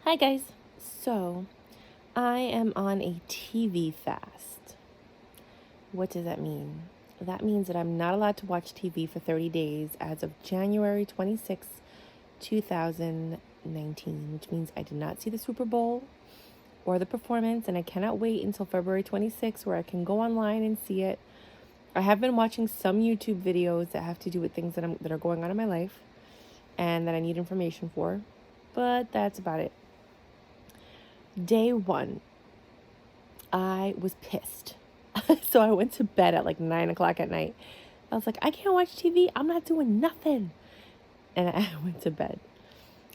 Hi guys. So, I am on a TV fast. What does that mean? That means that I'm not allowed to watch TV for 30 days as of January 26, 2019, which means I did not see the Super Bowl or the performance, and I cannot wait until February 26th where I can go online and see it. I have been watching some YouTube videos that have to do with things that are going on in my life and that I need information for, but that's about it. Day one, I was pissed. So I went to bed at like 9 o'clock at night. I was like, I can't watch TV. I'm not doing nothing. And I went to bed.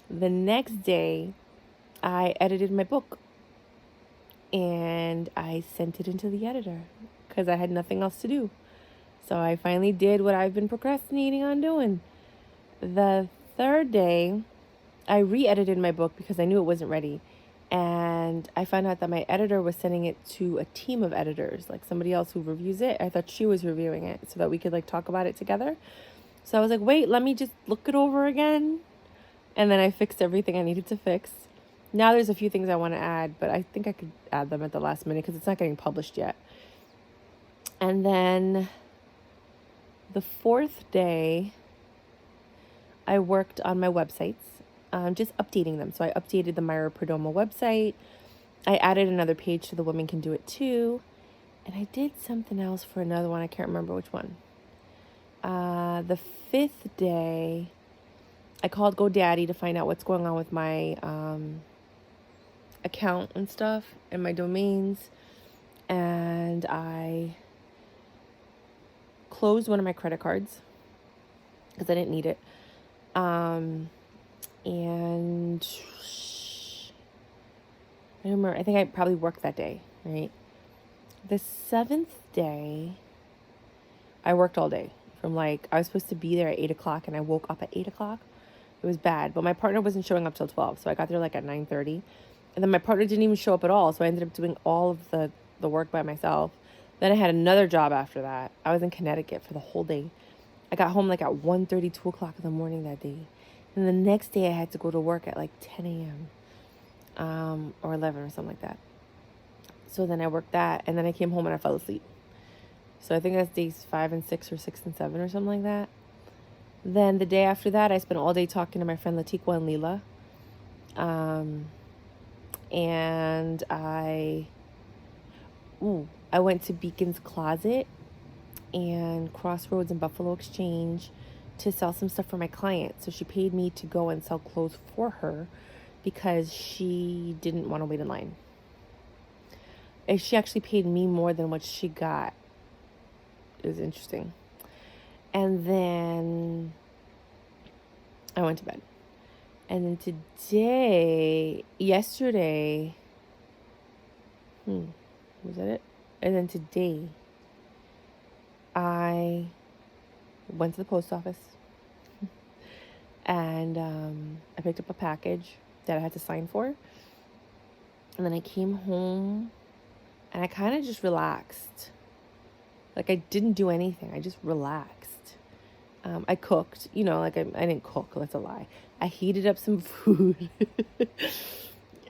The next day, I edited my book and I sent it into the editor because I had nothing else to do. So I finally did what I've been procrastinating on doing. The third day, I re-edited my book because I knew it wasn't ready. And I found out that my editor was sending it to a team of editors, like somebody else who reviews it. I thought she was reviewing it so that we could like talk about it together. So I was like, wait, let me just look it over again. And then I fixed everything I needed to fix. Now there's a few things I want to add, but I think I could add them at the last minute because it's not getting published yet. And then the fourth day, I worked on my websites. Just updating them. So I updated the Myra Perdomo website. I added another page to the Women Can Do It Too. And I did something else for another one. I can't remember which one. The fifth day, I called GoDaddy to find out what's going on with my account and stuff and my domains. And I closed one of my credit cards because I didn't need it. And I remember, I think I probably worked that day, right? The seventh day, I worked all day from like, I was supposed to be there at 8 o'clock and I woke up at 8 o'clock. It was bad, but my partner wasn't showing up till 12. So I got there like at 9:30 and then my partner didn't even show up at all. So I ended up doing all of the work by myself. Then I had another job after that. I was in Connecticut for the whole day. I got home like at 1:30, 2 o'clock in the morning that day. And the next day I had to go to work at like 10 a.m. Or 11 or something like that. So then I worked that and then I came home and I fell asleep. So I think that's days 5 and 6 or 6 and 7 or something like that. Then the day after that, I spent all day talking to my friend Latikwa and Leela. And I went to Beacon's Closet and Crossroads and Buffalo Exchange to sell some stuff for my client. So she paid me to go and sell clothes for her because she didn't want to wait in line. And she actually paid me more than what she got. It was interesting. And then I went to bed. And then yesterday, was that it? And then today, I went to the post office and I picked up a package that I had to sign for. And then I came home and I kind of just relaxed. Like I didn't do anything. I just relaxed. I cooked, like I didn't cook. That's a lie. I heated up some food.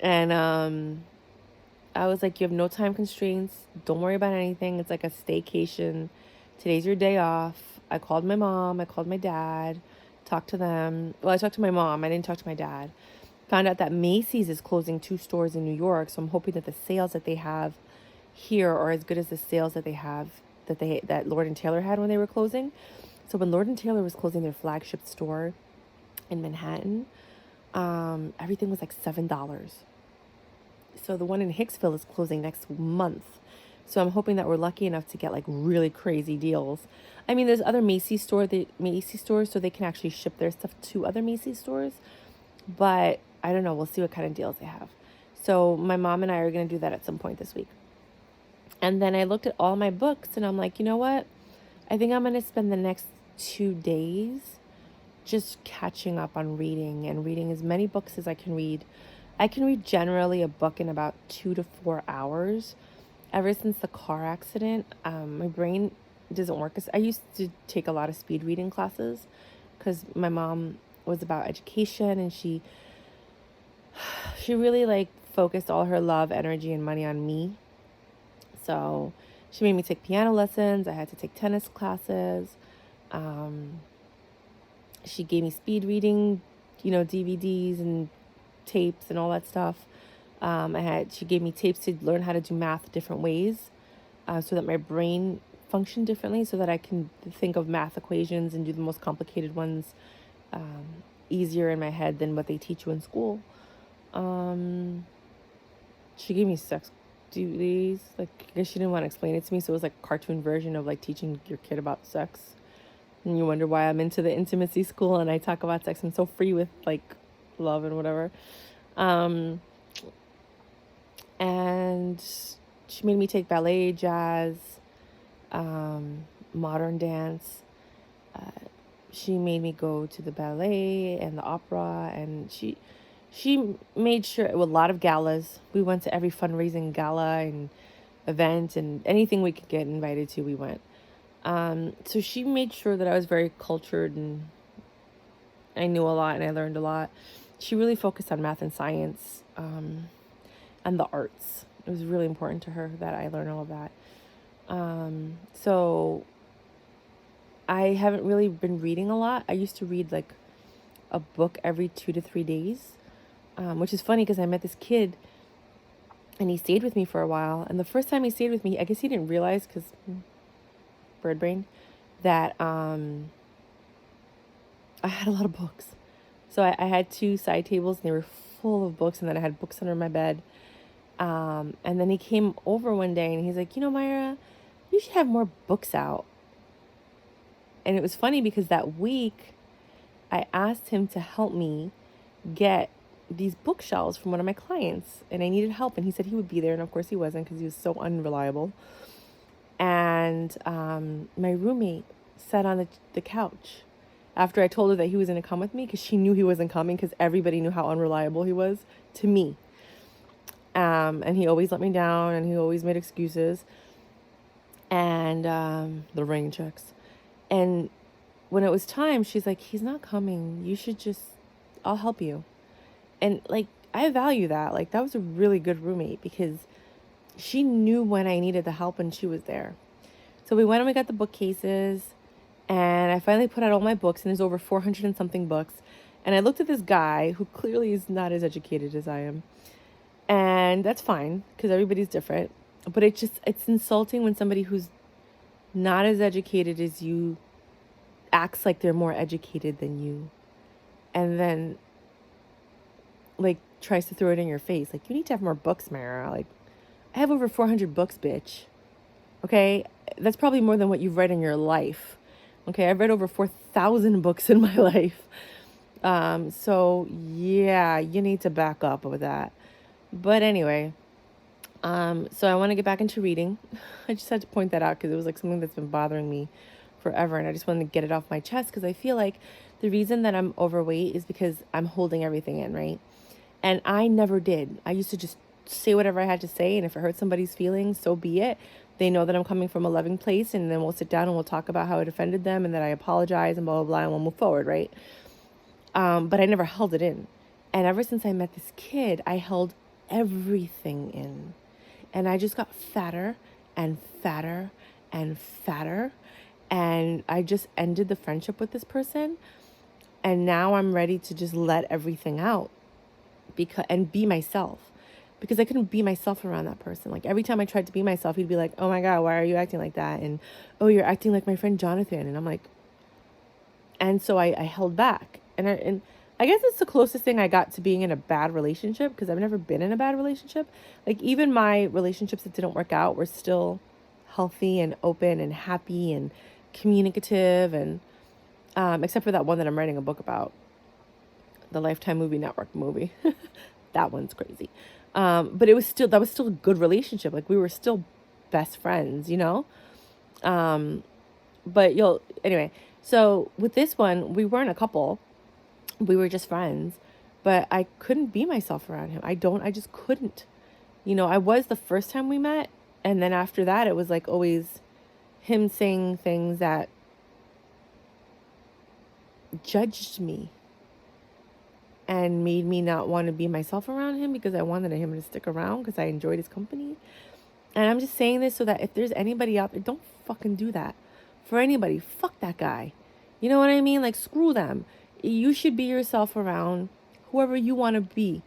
And I was like, you have no time constraints. Don't worry about anything. It's like a staycation. Today's your day off. I called my mom. I called my dad. Talked to them. Well, I talked to my mom. I didn't talk to my dad. Found out that Macy's is closing 2 stores in New York. So I'm hoping that the sales that they have here are as good as the sales that they have that Lord & Taylor had when they were closing. So when Lord & Taylor was closing their flagship store in Manhattan, everything was like $7. So the one in Hicksville is closing next month. So I'm hoping that we're lucky enough to get like really crazy deals. I mean, there's other Macy's stores, so they can actually ship their stuff to other Macy's stores. But I don't know. We'll see what kind of deals they have. So my mom and I are going to do that at some point this week. And then I looked at all my books and I'm like, you know what? I think I'm going to spend the next 2 days just catching up on reading and reading as many books as I can read. I can read generally a book in about 2 to 4 hours. Ever since the car accident, my brain doesn't work. I used to take a lot of speed reading classes because my mom was about education and she She really like focused all her love, energy, and money on me. So she made me take piano lessons. I had to take tennis classes. Um, she gave me speed reading, DVDs and tapes and all that stuff. She gave me tapes to learn how to do math different ways, so that my brain functioned differently, so that I can think of math equations and do the most complicated ones easier in my head than what they teach you in school. She gave me sex duties. Like, I guess she didn't want to explain it to me, so it was like a cartoon version of like teaching your kid about sex. And you wonder why I'm into the intimacy school and I talk about sex. I'm so free with like love and whatever. And she made me take ballet, jazz, modern dance. She made me go to the ballet and the opera, and she made sure, with a lot of galas. We went to every fundraising gala and event, and anything we could get invited to, we went. So she made sure that I was very cultured and I knew a lot and I learned a lot. She really focused on math and science, and the arts. It was really important to her that I learn all of that. So I haven't really been reading a lot. I used to read like a book every 2 to 3 days, which is funny because I met this kid and he stayed with me for a while. And the first time he stayed with me, I guess he didn't realize, because bird brain, that I had a lot of books. So I had 2 side tables and they were full of books, and then I had books under my bed. And then he came over one day and he's like, Myra, you should have more books out. And it was funny because that week I asked him to help me get these bookshelves from one of my clients, and I needed help, and he said he would be there, and of course he wasn't because he was so unreliable. And my roommate sat on the couch after I told her that he was going to come with me, because she knew he wasn't coming because everybody knew how unreliable he was to me. And he always let me down, and he always made excuses. And the rain checks. And when it was time, she's like, he's not coming. You should just, I'll help you. And like, I value that. Like, that was a really good roommate because she knew when I needed the help and she was there. So we went and we got the bookcases, and I finally put out all my books, and there's over 400 and something books. And I looked at this guy who clearly is not as educated as I am. And that's fine because everybody's different. But it's insulting when somebody who's not as educated as you acts like they're more educated than you, and then like tries to throw it in your face. Like, you need to have more books, Mara. Like, I have over 400 books, bitch. Okay? That's probably more than what you've read in your life. Okay? I've read over 4,000 books in my life. So yeah, you need to back up with that. But anyway, so I want to get back into reading. I just had to point that out because it was like something that's been bothering me forever, and I just wanted to get it off my chest because I feel like the reason that I'm overweight is because I'm holding everything in, right? And I never did. I used to just say whatever I had to say, and if it hurt somebody's feelings, so be it. They know that I'm coming from a loving place, and then we'll sit down and we'll talk about how it offended them and that I apologize and blah, blah, blah, and we'll move forward, right? But I never held it in. And ever since I met this kid, I held everything in. And I just got fatter and fatter and fatter. And I just ended the friendship with this person. And now I'm ready to just let everything out and be myself. Because I couldn't be myself around that person. Like, every time I tried to be myself, he'd be like, oh my God, why are you acting like that? And, oh, you're acting like my friend Jonathan. And I'm like, and so I held back. And I guess it's the closest thing I got to being in a bad relationship, because I've never been in a bad relationship. Like, even my relationships that didn't work out were still healthy and open and happy and communicative, and except for that one that I'm writing a book about, the Lifetime Movie Network movie. That one's crazy. But that was still a good relationship. Like, we were still best friends, but anyway, so with this one, we weren't a couple. We were just friends, but I couldn't be myself around him. I just couldn't. I was the first time we met, and then after that, it was like always him saying things that judged me. and made me not want to be myself around him because I wanted him to stick around because I enjoyed his company. And I'm just saying this so that if there's anybody out there, don't fucking do that for anybody. Fuck that guy. You know what I mean? Like, screw them. You should be yourself around whoever you want to be.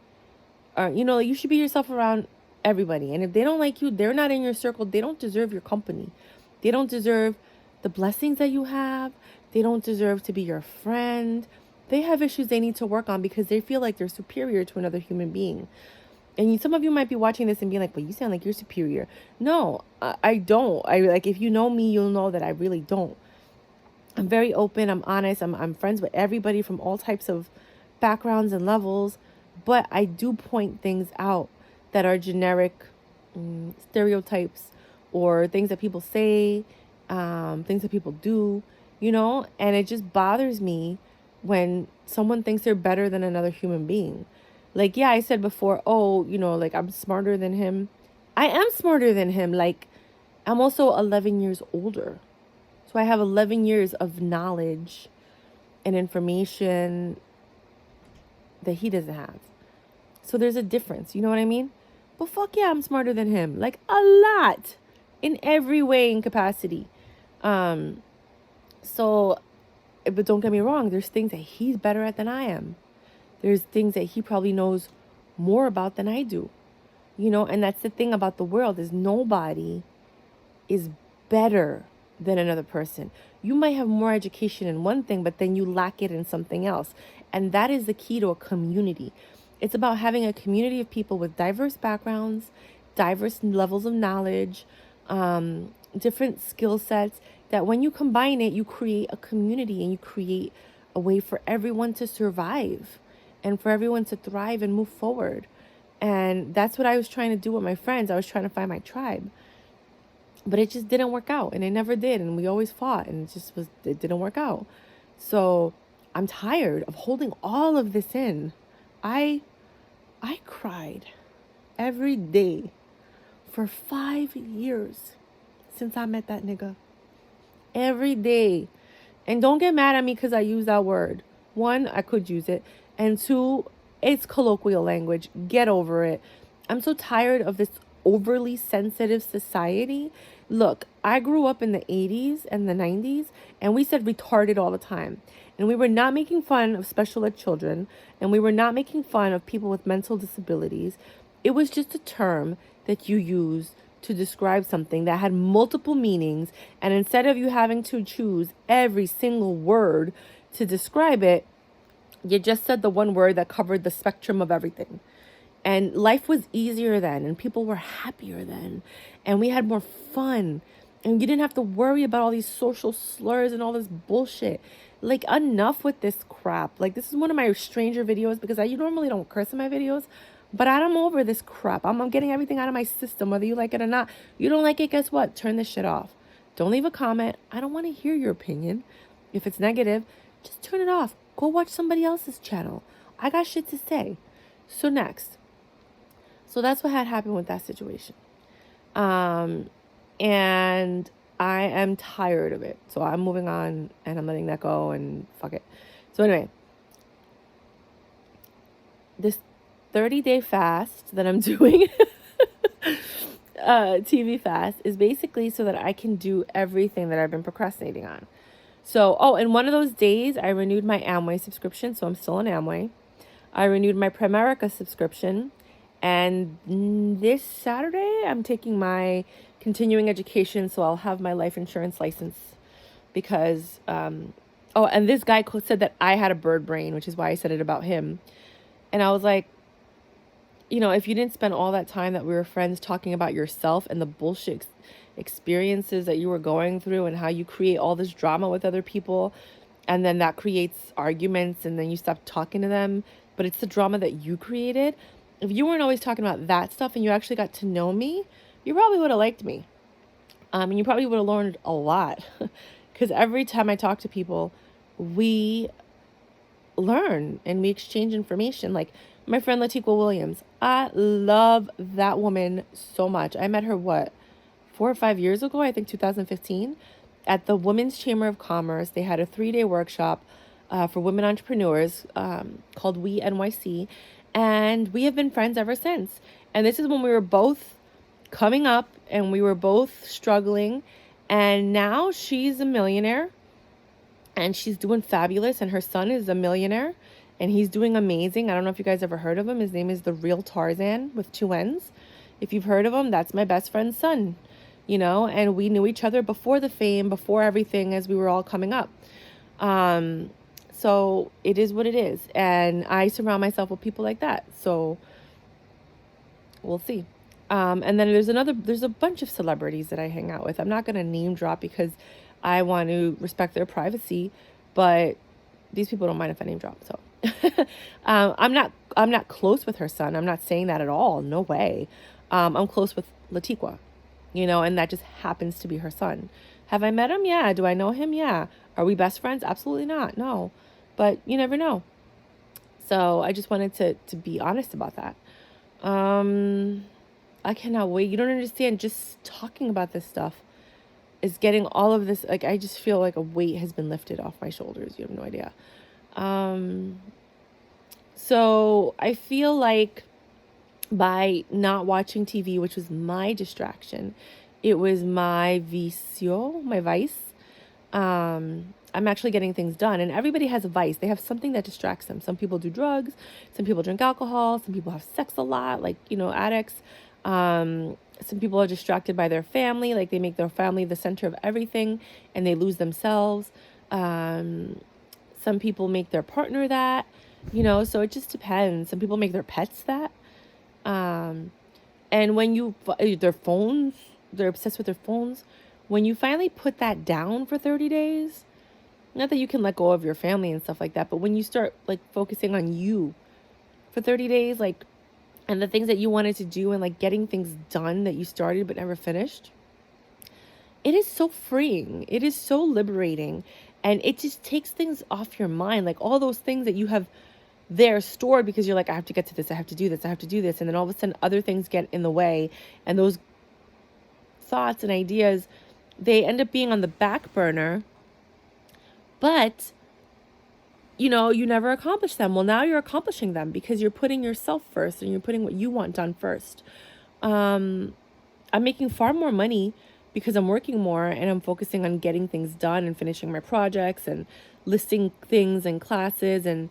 Or, you should be yourself around everybody. And if they don't like you, they're not in your circle. They don't deserve your company. They don't deserve the blessings that you have. They don't deserve to be your friend. They have issues they need to work on because they feel like they're superior to another human being. And some of you might be watching this and being like, well, you sound like you're superior. No, I don't. If you know me, you'll know that I really don't. I'm very open. I'm honest. I'm friends with everybody from all types of backgrounds and levels. But I do point things out that are generic stereotypes or things that people say, things that people do, and it just bothers me when someone thinks they're better than another human being. Like, yeah, I said before, I'm smarter than him. I am smarter than him. Like, I'm also 11 years older. So I have 11 years of knowledge and information that he doesn't have. So there's a difference. You know what I mean? But fuck yeah, I'm smarter than him. Like, a lot. In every way and capacity. But don't get me wrong. There's things that he's better at than I am. There's things that he probably knows more about than I do. And that's the thing about the world is nobody is better than another person. You might have more education in one thing, but then you lack it in something else. And that is the key to a community. It's about having a community of people with diverse backgrounds, diverse levels of knowledge, different skill sets, that when you combine it, you create a community and you create a way for everyone to survive and for everyone to thrive and move forward. And that's what I was trying to do with my friends. I was trying to find my tribe. But it just didn't work out, and it never did, and we always fought, and it didn't work out. So I'm tired of holding all of this in. I cried every day for 5 years since I met that nigga. Every day. And don't get mad at me because I use that word. One, I could use it. And two, it's colloquial language. Get over it. I'm so tired of this overly sensitive society. Look, I grew up in the 80s and the 90s, and we said retarded all the time. And we were not making fun of special ed children, and we were not making fun of people with mental disabilities. It was just a term that you use to describe something that had multiple meanings, and instead of you having to choose every single word to describe it, you just said the one word that covered the spectrum of everything. And life was easier then, and people were happier then, and we had more fun, and you didn't have to worry about all these social slurs and all this bullshit. Like, enough with this crap. Like, this is one of my stranger videos because I normally don't curse in my videos, but I'm over this crap. I'm getting everything out of my system, whether you like it or not. You don't like it, guess what? Turn this shit off. Don't leave a comment. I don't want to hear your opinion. If it's negative, just turn it off. Go watch somebody else's channel. I got shit to say. So next. So that's what had happened with that situation. And I am tired of it. So I'm moving on and I'm letting that go and fuck it. So anyway, this 30-day fast that I'm doing, TV fast, is basically so that I can do everything that I've been procrastinating on. So, and one of those days I renewed my Amway subscription. So I'm still on Amway. I renewed my Primerica subscription. And this Saturday, I'm taking my continuing education, so I'll have my life insurance license because, and this guy said that I had a bird brain, which is why I said it about him. And I was like, if you didn't spend all that time that we were friends talking about yourself and the bullshit experiences that you were going through and how you create all this drama with other people, and then that creates arguments and then you stop talking to them, but it's the drama that you created. If you weren't always talking about that stuff and you actually got to know me, you probably would have liked me. And you probably would have learned a lot. Because every time I talk to people, we learn and we exchange information. Like my friend Latiqua Williams. I love that woman so much. I met her, 4 or 5 years ago? I think 2015. At the Women's Chamber of Commerce. They had a 3-day workshop. for women entrepreneurs called We NYC. And we have been friends ever since. And this is when we were both coming up and we were both struggling. And now she's a millionaire and she's doing fabulous. And her son is a millionaire and he's doing amazing. I don't know if you guys ever heard of him. His name is The Real Tarzan with 2 N's. If you've heard of him, that's my best friend's son, and we knew each other before the fame, before everything, as we were all coming up. So it is what it is. And I surround myself with people like that. So we'll see. And then there's a bunch of celebrities that I hang out with. I'm not going to name drop because I want to respect their privacy, but these people don't mind if I name drop. So I'm not close with her son. I'm not saying that at all. No way. I'm close with Latiqua, and that just happens to be her son. Have I met him? Yeah. Do I know him? Yeah. Are we best friends? Absolutely not. No. But you never know. So I just wanted to be honest about that. I cannot wait. You don't understand. Just talking about this stuff is getting all of this. Like, I just feel like a weight has been lifted off my shoulders. You have no idea. So I feel like by not watching TV, which was my distraction, it was my vicio, my vice. I'm actually getting things done, and everybody has a vice. They have something that distracts them. Some people do drugs, some people drink alcohol, some people have sex a lot, like, addicts. Some people are distracted by their family, like they make their family the center of everything and they lose themselves. Some people make their partner that, so it just depends. Some people make their pets that. And when they're obsessed with their phones. When you finally put that down for 30 days, not that you can let go of your family and stuff like that, but when you start like focusing on you for 30 days, like, and the things that you wanted to do and like getting things done that you started but never finished, it is so freeing. It is so liberating. And it just takes things off your mind. Like all those things that you have there stored because you're like, I have to get to this. I have to do this. I have to do this. And then all of a sudden other things get in the way. And those thoughts and ideas, they end up being on the back burner. But you never accomplish them. Well, now you're accomplishing them because you're putting yourself first and you're putting what you want done first. I'm making far more money because I'm working more and I'm focusing on getting things done and finishing my projects and listing things and classes and,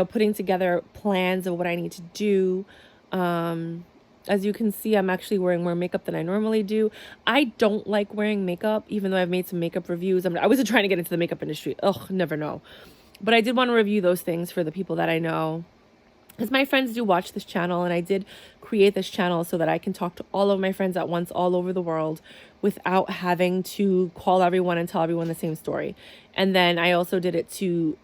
putting together plans of what I need to do. As you can see, I'm actually wearing more makeup than I normally do. I don't like wearing makeup, even though I've made some makeup reviews. I wasn't trying to get into the makeup industry. Ugh, never know. But I did want to review those things for the people that I know. Because my friends do watch this channel, and I did create this channel so that I can talk to all of my friends at once all over the world without having to call everyone and tell everyone the same story. And then I also did it to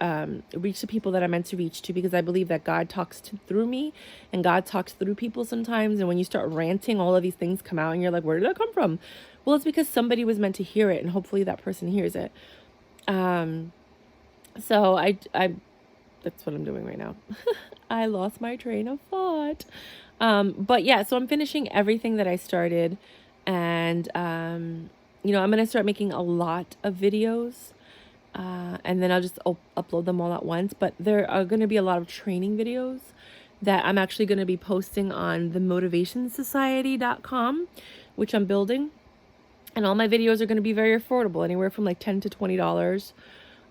reach the people that I'm meant to reach to, because I believe that God talks through me and God talks through people sometimes. And when you start ranting, all of these things come out and you're like, where did that come from? Well, it's because somebody was meant to hear it, and hopefully that person hears it. So I that's what I'm doing right now. I lost my train of thought. But yeah, so I'm finishing everything that I started, and I'm going to start making a lot of videos, and then I'll just upload them all at once. But there are going to be a lot of training videos that I'm actually going to be posting on the motivationsociety.com, which I'm building. And all my videos are going to be very affordable, anywhere from like $10 to $20.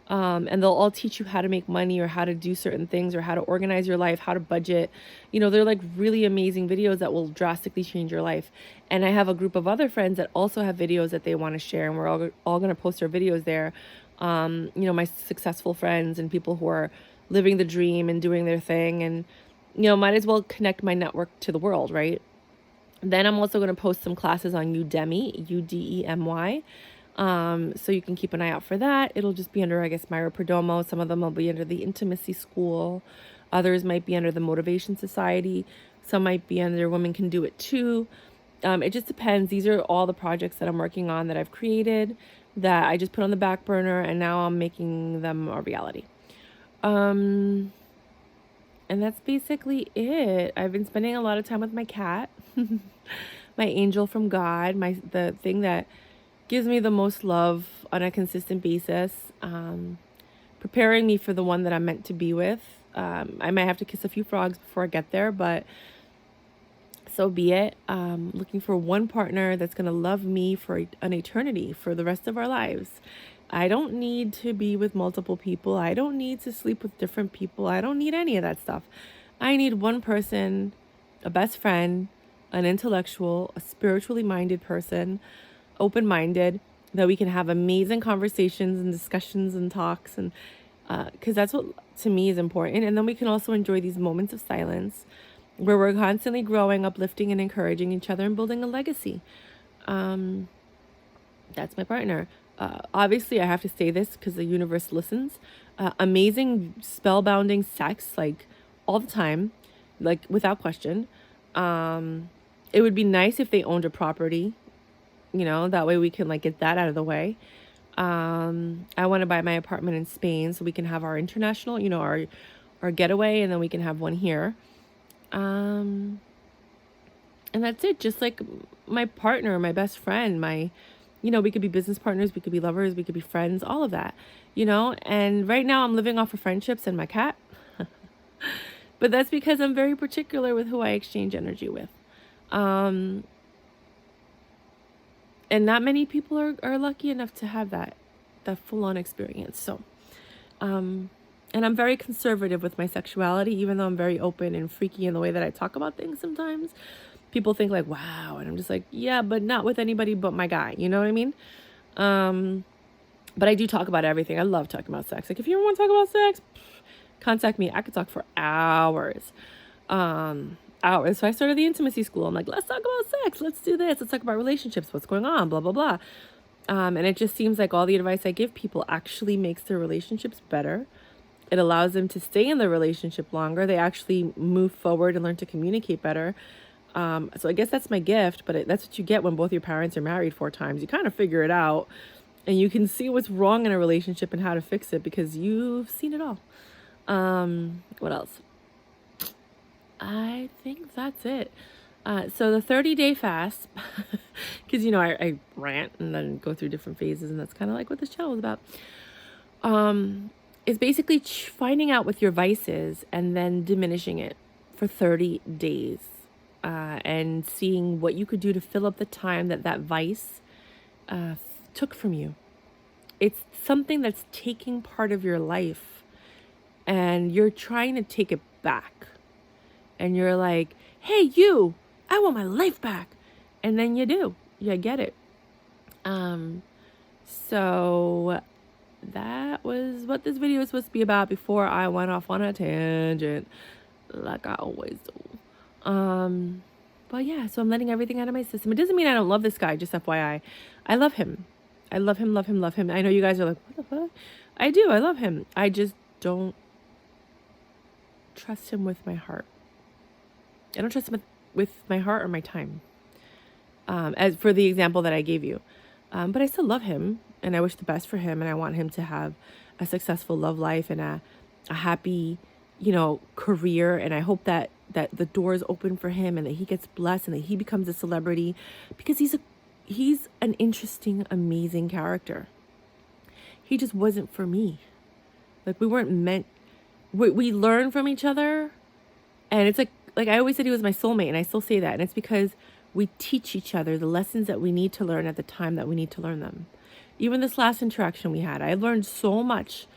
And they'll all teach you how to make money or how to do certain things or how to organize your life, how to budget. They're like really amazing videos that will drastically change your life. And I have a group of other friends that also have videos that they want to share, and we're all going to post our videos there. My successful friends and people who are living the dream and doing their thing, and, might as well connect my network to the world, right? Then I'm also going to post some classes on Udemy, Udemy. So you can keep an eye out for that. It'll just be under, I guess, Myra Perdomo. Some of them will be under the Intimacy School. Others might be under the Motivation Society. Some might be under Women Can Do It Too. It just depends. These are all the projects that I'm working on that I've created that I just put on the back burner, and now I'm making them a reality. And that's basically it. I've been spending a lot of time with my cat, my angel from God, the thing that gives me the most love on a consistent basis. preparing me for the one that I'm meant to be with. I might have to kiss a few frogs before I get there, but so be it. Looking for one partner that's going to love me for an eternity, for the rest of our lives. I don't need to be with multiple people. I don't need to sleep with different people. I don't need any of that stuff. I need one person, a best friend, an intellectual, a spiritually minded person, open-minded, that we can have amazing conversations and discussions and talks, and because that's what to me is important. And then we can also enjoy these moments of silence where we're constantly growing, uplifting, and encouraging each other and building a legacy. That's my partner. Obviously, I have to say this because the universe listens. Amazing, spellbounding sex, like all the time, like without question. It would be nice if they owned a property, that way we can like get that out of the way. I want to buy my apartment in Spain so we can have our international, our getaway, and then we can have one here. And that's it. Just like my partner, my best friend, we could be business partners, we could be lovers, we could be friends, all of that, and right now I'm living off of friendships and my cat, but that's because I'm very particular with who I exchange energy with. And not many people are lucky enough to have that full-on experience. So, and I'm very conservative with my sexuality, even though I'm very open and freaky in the way that I talk about things sometimes. People think like, wow. And I'm just like, yeah, but not with anybody but my guy. You know what I mean? But I do talk about everything. I love talking about sex. Like if you ever want to talk about sex, contact me. I could talk for hours. Hours. So I started the intimacy school. I'm like, let's talk about sex. Let's do this. Let's talk about relationships. What's going on? Blah, blah, blah. And it just seems like all the advice I give people actually makes their relationships better. It allows them to stay in the relationship longer. They actually move forward and learn to communicate better. So I guess that's my gift, but that's what you get when both your parents are married 4 times. You kind of figure it out and you can see what's wrong in a relationship and how to fix it because you've seen it all. What else? I think that's it. So the 30-day fast, because, I rant and then go through different phases, and that's kind of like what this channel is about. Is basically finding out what your vice is and then diminishing it for 30 days. And seeing what you could do to fill up the time that vice took from you. It's something that's taking part of your life and you're trying to take it back. And you're like, hey, I want my life back. And then you do. You get it. So that was what this video was supposed to be about before I went off on a tangent, like I always do. But yeah, so I'm letting everything out of my system. It doesn't mean I don't love this guy, just FYI. I love him. I love him, love him, love him. I know you guys are like, what the fuck? I do. I love him. I just don't trust him with my heart. I don't trust him with my heart or my time. As for the example that I gave you. But I still love him and I wish the best for him. And I want him to have a successful love life and a happy, career. And I hope that the doors open for him and that he gets blessed and that he becomes a celebrity because he's an interesting, amazing character. He just wasn't for me. Like we weren't meant, we learn from each other. And it's like I always said he was my soulmate and I still say that. And it's because we teach each other the lessons that we need to learn at the time that we need to learn them. Even this last interaction we had, I learned so much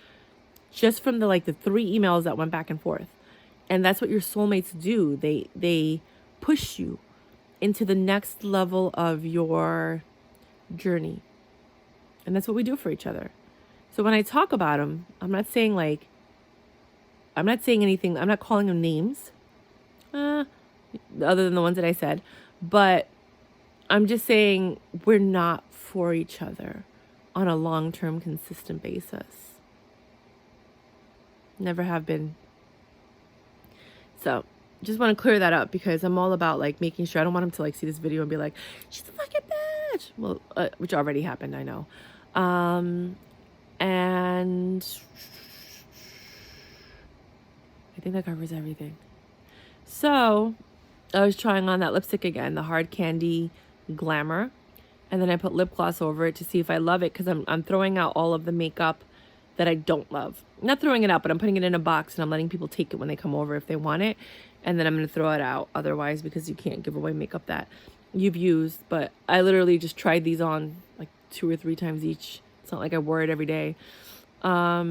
just from the 3 emails that went back and forth. And that's what your soulmates do. They push you into the next level of your journey. And that's what we do for each other. So when I talk about him, I'm not saying anything. I'm not calling him names, other than the ones that I said. But I'm just saying we're not for each other on a long-term, consistent basis. Never have been. So just want to clear that up because I'm all about making sure I don't want him to see this video and be like, she's a fucking bitch. Well, which already happened, I know. And I think that covers everything. So I was trying on that lipstick again, the Hard Candy Glamour. And then I put lip gloss over it to see if I love it because I'm throwing out all of the makeup that I don't love. I'm not throwing it out, but I'm putting it in a box and I'm letting people take it when they come over if they want it. And then I'm going to throw it out otherwise, because you can't give away makeup that you've used. But I literally just tried these on like 2 or 3 times each. It's not like I wore it every day. I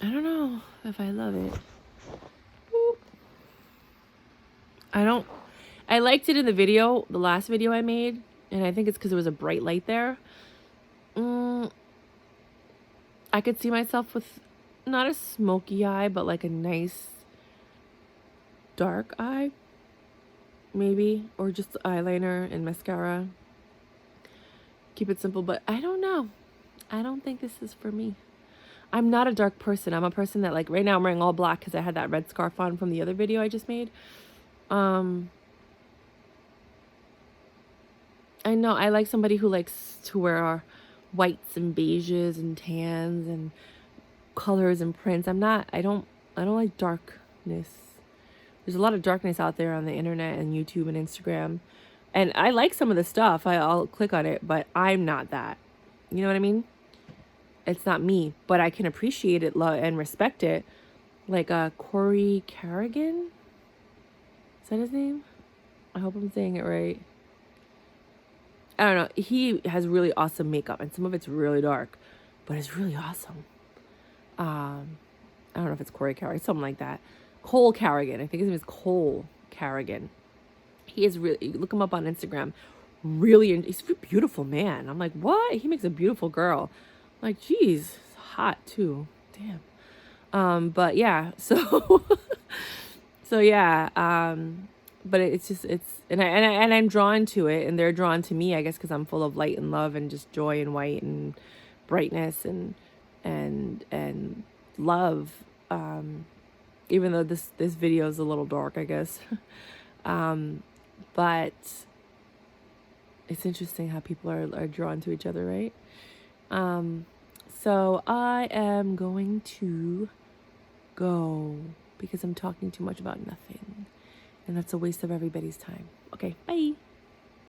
don't know if I love it. I liked it in the video, the last video I made, and I think it's because there was a bright light there. I could see myself with not a smoky eye, but like a nice dark eye, maybe, or just eyeliner and mascara. Keep it simple, but I don't know. I don't think this is for me. I'm not a dark person. I'm a person that, like, right now I'm wearing all black because I had that red scarf on from the other video I just made. I know I like somebody who likes to wear whites and beiges and tans and colors and prints. I don't like darkness. There's a lot of darkness out there on the internet and YouTube and Instagram. And I like some of the stuff. I'll click on it, but I'm not that. You know what I mean? It's not me, but I can appreciate it, love, and respect it. Like Corey Carrigan? Is that his name? I hope I'm saying it right. I don't know. He has really awesome makeup, and some of it's really dark, but it's really awesome. I don't know if it's Corey Carrigan, something like that. Cole Carrigan. I think his name is Cole Carrigan. He is really, look him up on Instagram. Really, he's a beautiful man. I'm like, what? He makes a beautiful girl. I'm like, geez, hot too. Damn. But yeah, so, so yeah. But it's just, and I'm drawn to it, and they're drawn to me, I guess, because I'm full of light and love and just joy and white and brightness and love. Even though this video is a little dark, I guess. But it's interesting how people are drawn to each other, right? So I am going to go because I'm talking too much about nothing. And that's a waste of everybody's time. Okay, bye.